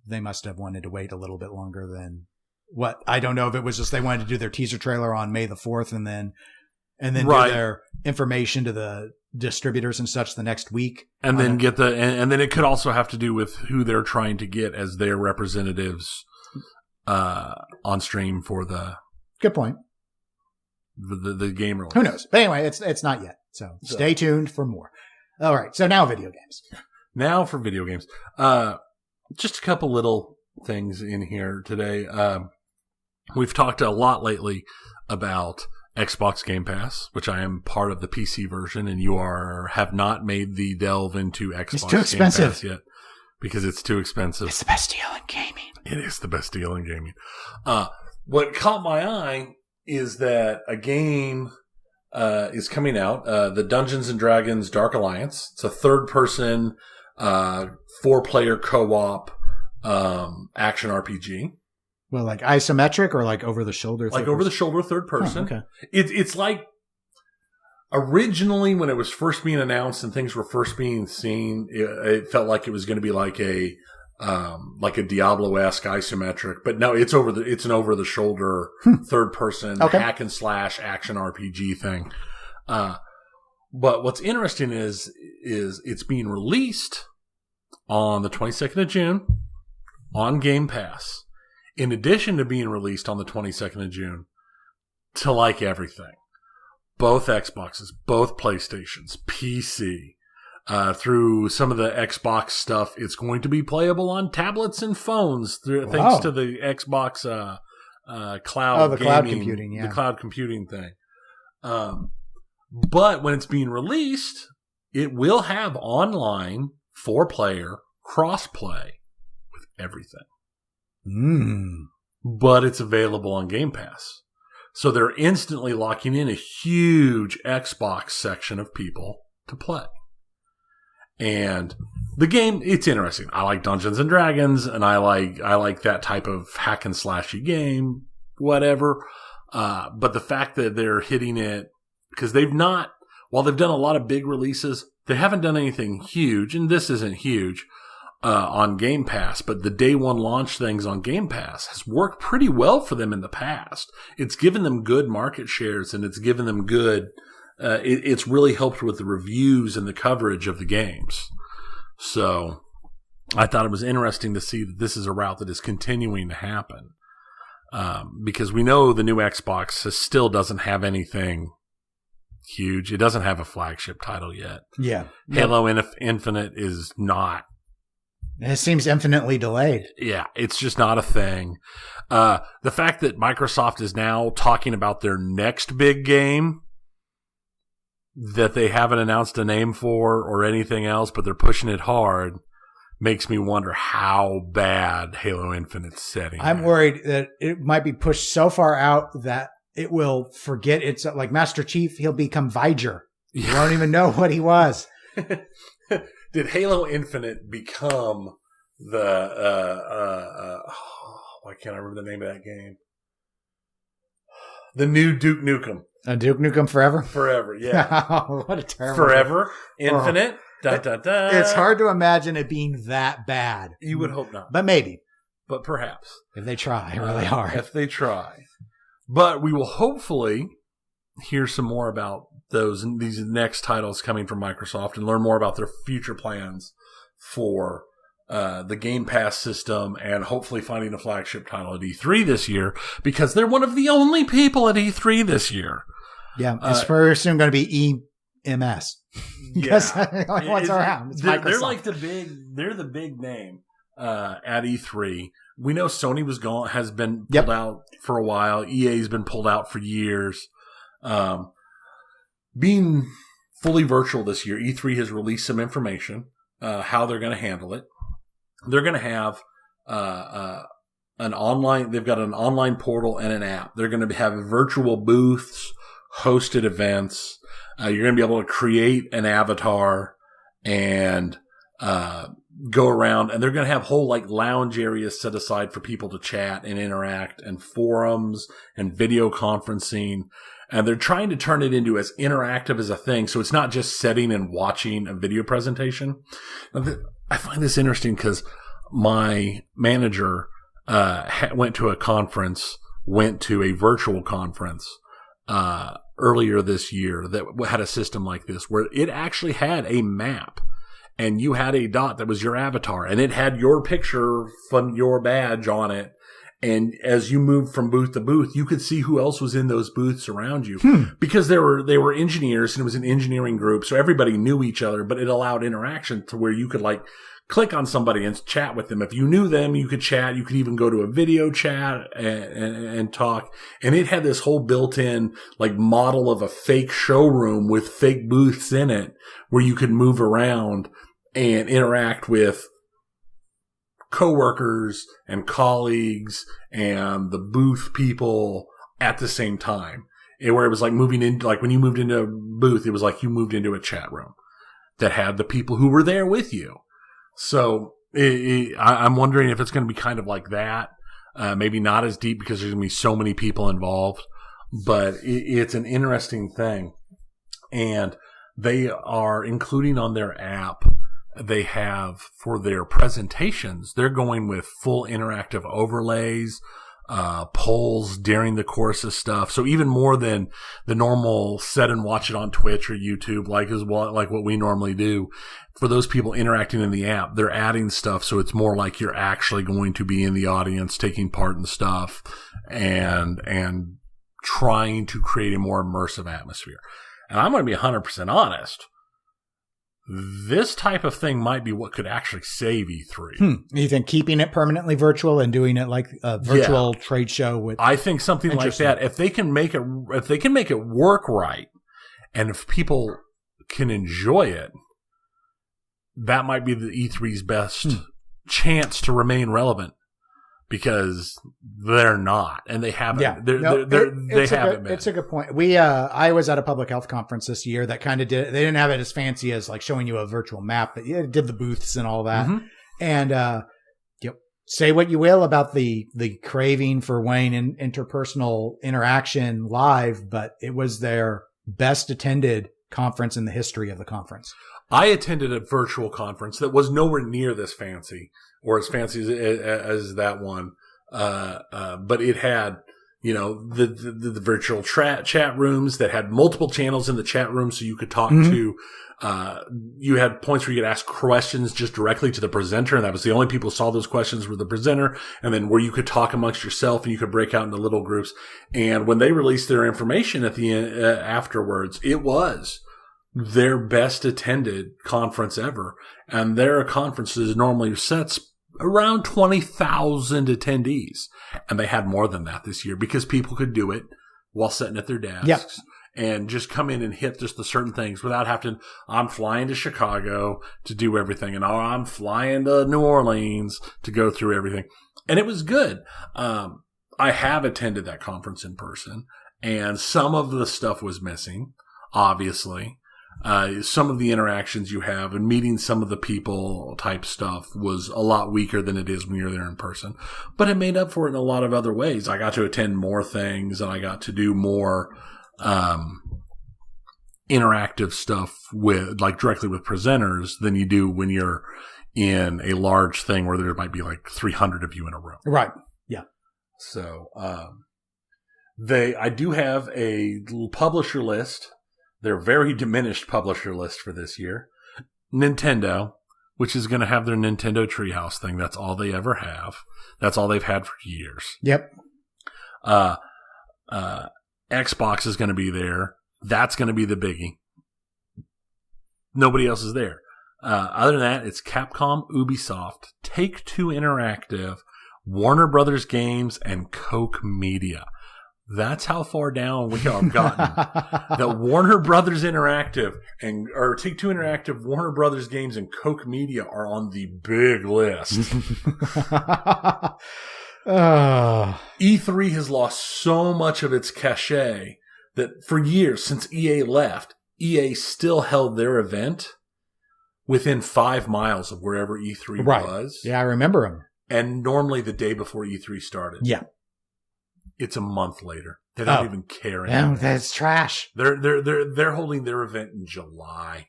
they must have wanted to wait a little bit longer than what. I don't know if it was just they wanted to do their teaser trailer on May the 4th and then do their information to the distributors and such the next week, and then and then it could also have to do with who they're trying to get as their representatives on stream for the good point the game release. Who knows? But anyway, it's not yet, so stay tuned for more. All right, so now video games. Now for video games, just a couple little things in here today. We've talked a lot lately about Xbox Game Pass, which I am part of the PC version, and you have not made the delve into Xbox it's too expensive. Game Pass yet because it's too expensive. It's the best deal in gaming. It is the best deal in gaming. What caught my eye is that a game is coming out, the Dungeons & Dragons Dark Alliance. It's a third-person, 4-player co-op action RPG. Well, like isometric or like over the shoulder? Like over the shoulder third person. Oh, okay. It's like originally when it was first being announced and things were first being seen, it felt like it was going to be like a Diablo-esque isometric, but no, it's an over the shoulder third person hack and slash action RPG thing. But what's interesting is it's being released on the 22nd of June on Game Pass. In addition to being released on the 22nd of June, to like everything, both Xboxes, both PlayStations, PC, through some of the Xbox stuff, it's going to be playable on tablets and phones thanks to the Xbox cloud cloud computing, the cloud computing thing. But when it's being released, it will have online 4-player cross-play with everything. but it's available on Game Pass. So they're instantly locking in a huge Xbox section of people to play. And the game, it's interesting. I like Dungeons and Dragons, and I like that type of hack and slashy game, whatever. But the fact that they're hitting it, because while they've done a lot of big releases, they haven't done anything huge, and this isn't huge, on Game Pass, but the day one launch things on Game Pass has worked pretty well for them in the past. It's given them good market shares, and it's given them good, it's really helped with the reviews and the coverage of the games. So I thought it was interesting to see that this is a route that is continuing to happen. Because we know the new Xbox still doesn't have anything huge. It doesn't have a flagship title yet. Yeah. Halo Infinite is not. It seems infinitely delayed. Yeah, it's just not a thing. The fact that Microsoft is now talking about their next big game that they haven't announced a name for or anything else, but they're pushing it hard, makes me wonder how bad Halo Infinite's setting. I'm worried that it might be pushed so far out that it will forget. It's like Master Chief. He'll become Viger. You won't even know what he was. Did Halo Infinite become the why can't I remember the name of that game? The new Duke Nukem. Duke Nukem Forever? Forever, yeah. Oh, what a terrible Forever, Infinite, da da da. It's hard to imagine it being that bad. You would hope not. But maybe. But perhaps. If they try really hard. If they try. But we will hopefully hear some more about these next titles coming from Microsoft and learn more about their future plans for the Game Pass system and hopefully finding a flagship title at E3 this year, because they're one of the only people at E3 this year. Yeah, it's very soon going to be EMS. Yes, what's around? It's Microsoft. They're like the big name at E3. We know Sony has been pulled out for a while. EA's been pulled out for years. Being fully virtual this year, E3 has released some information, how they're going to handle it. They're going to have they've got an online portal and an app. They're going to have virtual booths, hosted events. You're going to be able to create an avatar and go around, and they're going to have whole lounge areas set aside for people to chat and interact, and forums and video conferencing. And they're trying to turn it into as interactive as a thing, so it's not just sitting and watching a video presentation. I find this interesting because my manager went to a virtual conference earlier this year that had a system like this, where it actually had a map, and you had a dot that was your avatar, and it had your picture from your badge on it. And as you moved from booth to booth, you could see who else was in those booths around you, because they were engineers, and it was an engineering group, so everybody knew each other. But it allowed interaction to where you could click on somebody and chat with them. If you knew them, you could chat. You could even go to a video chat and talk. And it had this whole built-in model of a fake showroom with fake booths in it, where you could move around and interact with coworkers and colleagues and the booth people at the same time. Where it was moving in, when you moved into a booth, it was like you moved into a chat room that had the people who were there with you. So I'm wondering if it's going to be kind of like that. Maybe not as deep, because there's going to be so many people involved, but it's an interesting thing. And they are including on their app, they have for their presentations, they're going with full interactive overlays, polls during the course of stuff. So even more than the normal set and watch it on Twitch or YouTube, like what we normally do. For those people interacting in the app, they're adding stuff, so it's more like you're actually going to be in the audience taking part in stuff and trying to create a more immersive atmosphere. And I'm going to be 100% honest. This type of thing might be what could actually save E3. You think keeping it permanently virtual and doing it like a virtual trade show with? I think something like that. If they can make it work right, and if people can enjoy it, that might be the E3's best chance to remain relevant. because they're not, and they haven't. Yeah. They haven't been. It's a good point. I was at a public health conference this year that kind of they didn't have it as fancy as like showing you a virtual map, but it did the booths and all that. Mm-hmm. And, say what you will about the craving for Wayne and interpersonal interaction live, but it was their best attended conference in the history of the conference. I attended a virtual conference that was nowhere near this fancy or as fancy as that one. But it had, the virtual chat rooms that had multiple channels in the chat room so you could talk to. You had points where you could ask questions just directly to the presenter, and that was the only people who saw those questions were the presenter, and then where you could talk amongst yourself and you could break out into little groups. And when they released their information at the end, afterwards, it was their best attended conference ever. And their conferences normally sets around 20,000 attendees. And they had more than that this year because people could do it while sitting at their desks. Yep. And just come in and hit just the certain things without having to, I'm flying to Chicago to do everything. And I'm flying to New Orleans to go through everything. And it was good. I have attended that conference in person, and some of the stuff was missing, obviously. Some of the interactions you have and meeting some of the people type stuff was a lot weaker than it is when you're there in person. But it made up for it in a lot of other ways. I got to attend more things, and I got to do more interactive stuff with directly with presenters than you do when you're in a large thing where there might be like 300 of you in a room. Right. Yeah. So, I do have a little publisher list. Their very diminished publisher list for this year. Nintendo, which is going to have their Nintendo Treehouse thing. That's all they ever have. That's all they've had for years. Yep. Xbox is going to be there. That's going to be the biggie. Nobody else is there. Other than that, it's Capcom, Ubisoft, Take-Two Interactive, Warner Brothers Games, and Koch Media. That's how far down we have gotten. That Warner Brothers Interactive or Take-Two Interactive, Warner Brothers Games, and Koch Media are on the big list. E3 has lost so much of its cachet that for years since EA left, EA still held their event within 5 miles of wherever E3 was. Yeah, I remember them. And normally the day before E3 started. Yeah. It's a month later. They don't even care anymore. Yeah, that's trash. They're holding their event in July.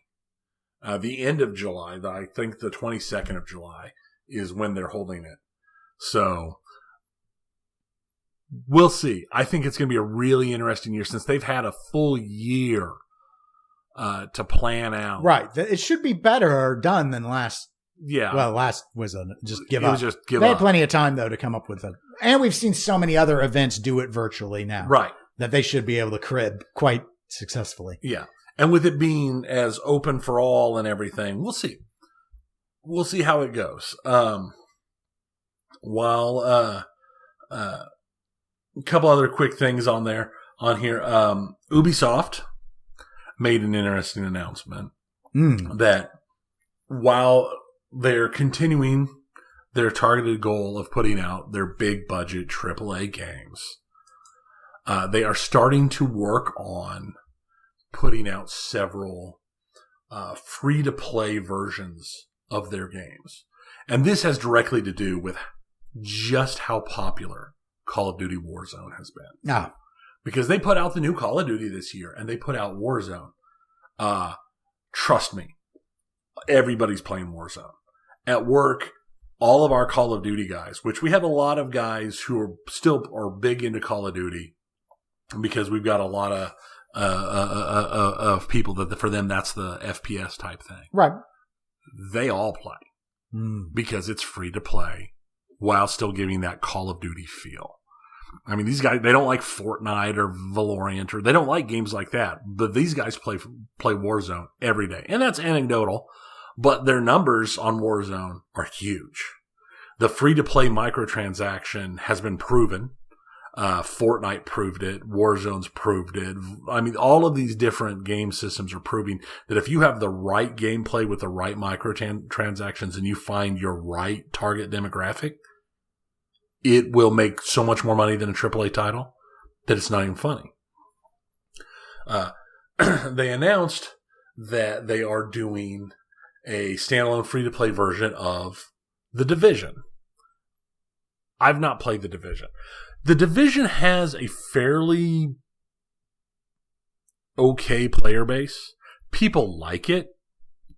The end of July, I think the 22nd of July is when they're holding it. So we'll see. I think it's going to be a really interesting year since they've had a full year to plan out. Right. It should be better done than last. Yeah. Well, last was just give up. It was just give they up. had plenty of time, though, to come up with it. And we've seen so many other events do it virtually now. Right. That they should be able to crib quite successfully. Yeah. And with it being as open for all and everything, we'll see. We'll see how it goes. A couple other quick things on here. Ubisoft made an interesting announcement that while they're continuing their targeted goal of putting out their big budget AAA games, they are starting to work on putting out several free-to-play versions of their games. And this has directly to do with just how popular Call of Duty Warzone has been. Ah. Because they put out the new Call of Duty this year, and they put out Warzone. Trust me, everybody's playing Warzone. At work, all of our Call of Duty guys, which we have a lot of guys who are still big into Call of Duty, because we've got a lot of people that for them that's the FPS type thing. Right. They all play because it's free to play while still giving that Call of Duty feel. I mean, these guys, they don't like Fortnite or Valorant, or they don't like games like that, but these guys play Warzone every day. And that's anecdotal, but their numbers on Warzone are huge. The free-to-play microtransaction has been proven. Fortnite proved it. Warzone's proved it. I mean, all of these different game systems are proving that if you have the right gameplay with the right microtransactions and you find your right target demographic, it will make so much more money than a AAA title that it's not even funny. They announced that they are doing a standalone free-to-play version of The Division. I've not played The Division. The Division has a fairly okay player base. People like it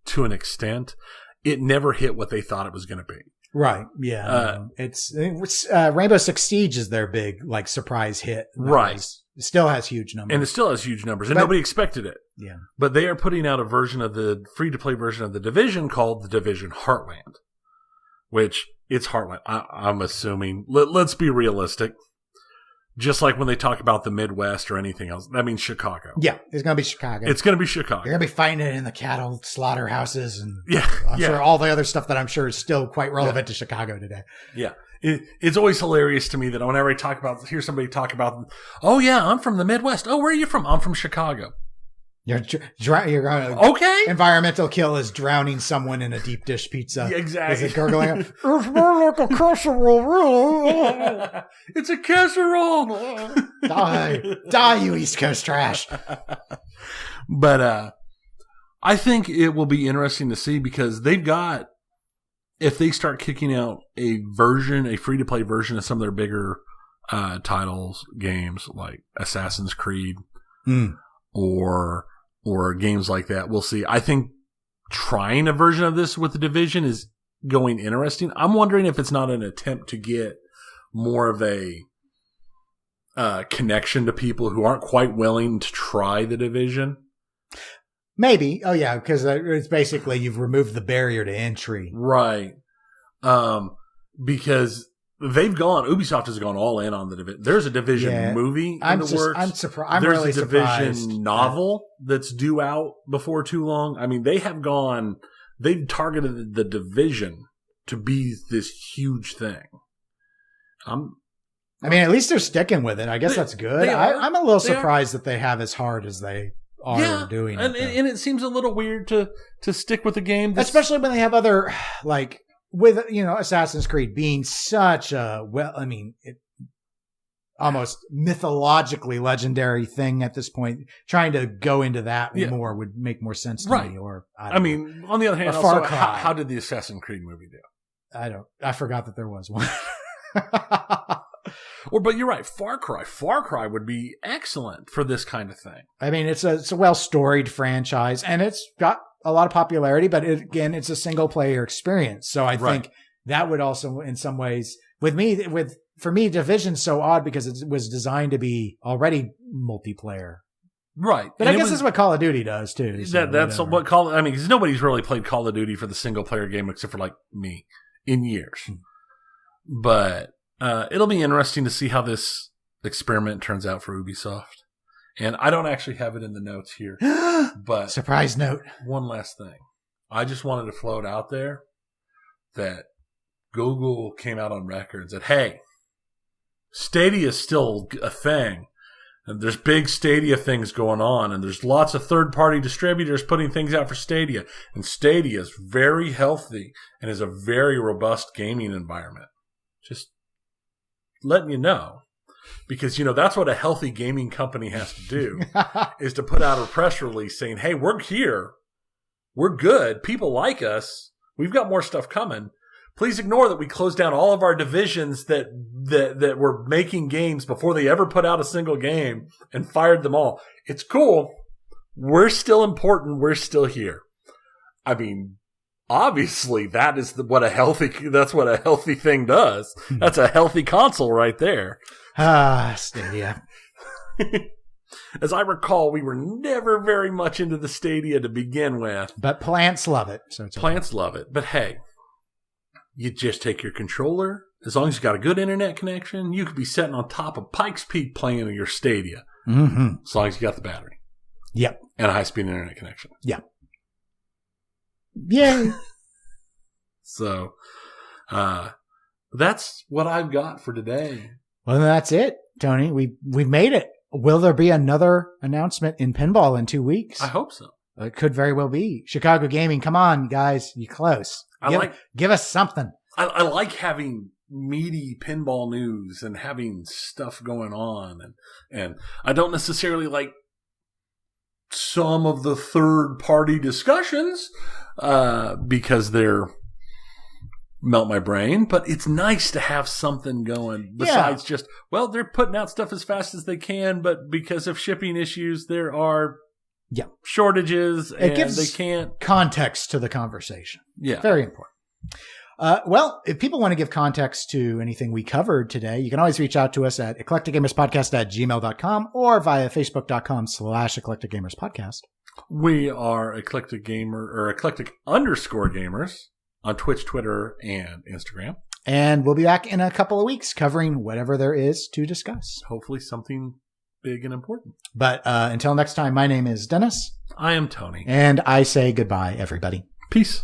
to an extent. It never hit what they thought it was going to be. Right. Yeah. It's Rainbow Six Siege is their big like surprise hit. Right. It still has huge numbers. And it still has huge numbers. And nobody expected it. Yeah. But they are putting out a version of the free-to-play version of The Division called The Division Heartland. Which, it's Heartland. I'm assuming. Let's be realistic. Just like when they talk about the Midwest or anything else. That means Chicago. Yeah. It's going to be Chicago. It's going to be Chicago. You're going to be fighting it in the cattle slaughterhouses and I'm sure all the other stuff that I'm sure is still quite relevant to Chicago today. Yeah. It's always hilarious to me that whenever I hear somebody talk about, oh yeah, I'm from the Midwest. Oh, where are you from? I'm from Chicago. You're going okay. Environmental kill is drowning someone in a deep dish pizza. Yeah, exactly. Is it gurgling? It's more like a casserole, really. It's a casserole. Die, you East Coast trash. But I think it will be interesting to see because they've got, if they start kicking out a free-to-play version of some of their bigger titles, games like Assassin's Creed or games like that, we'll see. I think trying a version of this with The Division is going interesting. I'm wondering if it's not an attempt to get more of a connection to people who aren't quite willing to try The Division. Maybe. Oh, yeah, because it's basically you've removed the barrier to entry. Right. Because Ubisoft has gone all in on the Division. There's a Division movie in the works. I'm surprised. There's really a Division surprised. novel that's due out before too long. I mean, they've targeted the Division to be this huge thing. At least they're sticking with it. I guess that's good. I'm a little surprised that they have as hard as they are doing it. And it seems a little weird to stick with a game especially when they have other, like, with, Assassin's Creed being such a, almost mythologically legendary thing at this point. Trying to go into that more would make more sense to me. Or on the other hand, also, how did the Assassin's Creed movie do? I forgot that there was one. But you're right. Far Cry would be excellent for this kind of thing. It's a well-storied franchise, and it's got a lot of popularity. But it's a single-player experience. So I think that would also, in some ways, for me, Division's so odd because it was designed to be already multiplayer. Right. But I guess that's what Call of Duty does too. So that's what because nobody's really played Call of Duty for the single-player game except for like me in years. But it'll be interesting to see how this experiment turns out for Ubisoft. And I don't actually have it in the notes here. But surprise note. One last thing. I just wanted to float out there that Google came out on record that, hey, Stadia is still a thing. And there's big Stadia things going on. And there's lots of third-party distributors putting things out for Stadia. And Stadia is very healthy and is a very robust gaming environment. Just letting you know, because that's what a healthy gaming company has to do is to put out a press release saying, hey, we're here, we're good, people like us, we've got more stuff coming. Please ignore that we closed down all of our divisions that were making games before they ever put out a single game and fired them all. It's cool, we're still important, we're still here. Obviously, that's what a healthy thing does. That's a healthy console right there. Stadia. As I recall, we were never very much into the Stadia to begin with. But plants love it. Plants love it. But hey, you just take your controller. As long as you got a good internet connection, you could be sitting on top of Pikes Peak playing your Stadia. Mm-hmm. As long as you got the battery. Yep. And a high-speed internet connection. Yep. Yay. So, that's what I've got for today. Well, that's it, Tony. We've made it. Will there be another announcement in pinball in 2 weeks? I hope so. It could very well be. Chicago Gaming, come on, guys. You're close. Give us something. I like having meaty pinball news and having stuff going on. And I don't necessarily like some of the third-party discussions because they're melt my brain, but it's nice to have something going besides just, well, they're putting out stuff as fast as they can, but because of shipping issues, there are shortages and they can't. Context to the conversation. Yeah. Very important. Well, if people want to give context to anything we covered today, you can always reach out to us at eclecticgamerspodcast@gmail.com or via facebook.com/eclecticgamerspodcast. We are Eclectic _gamers on Twitch, Twitter, and Instagram. And we'll be back in a couple of weeks covering whatever there is to discuss. Hopefully something big and important. But until next time, my name is Dennis. I am Tony. And I say goodbye, everybody. Peace.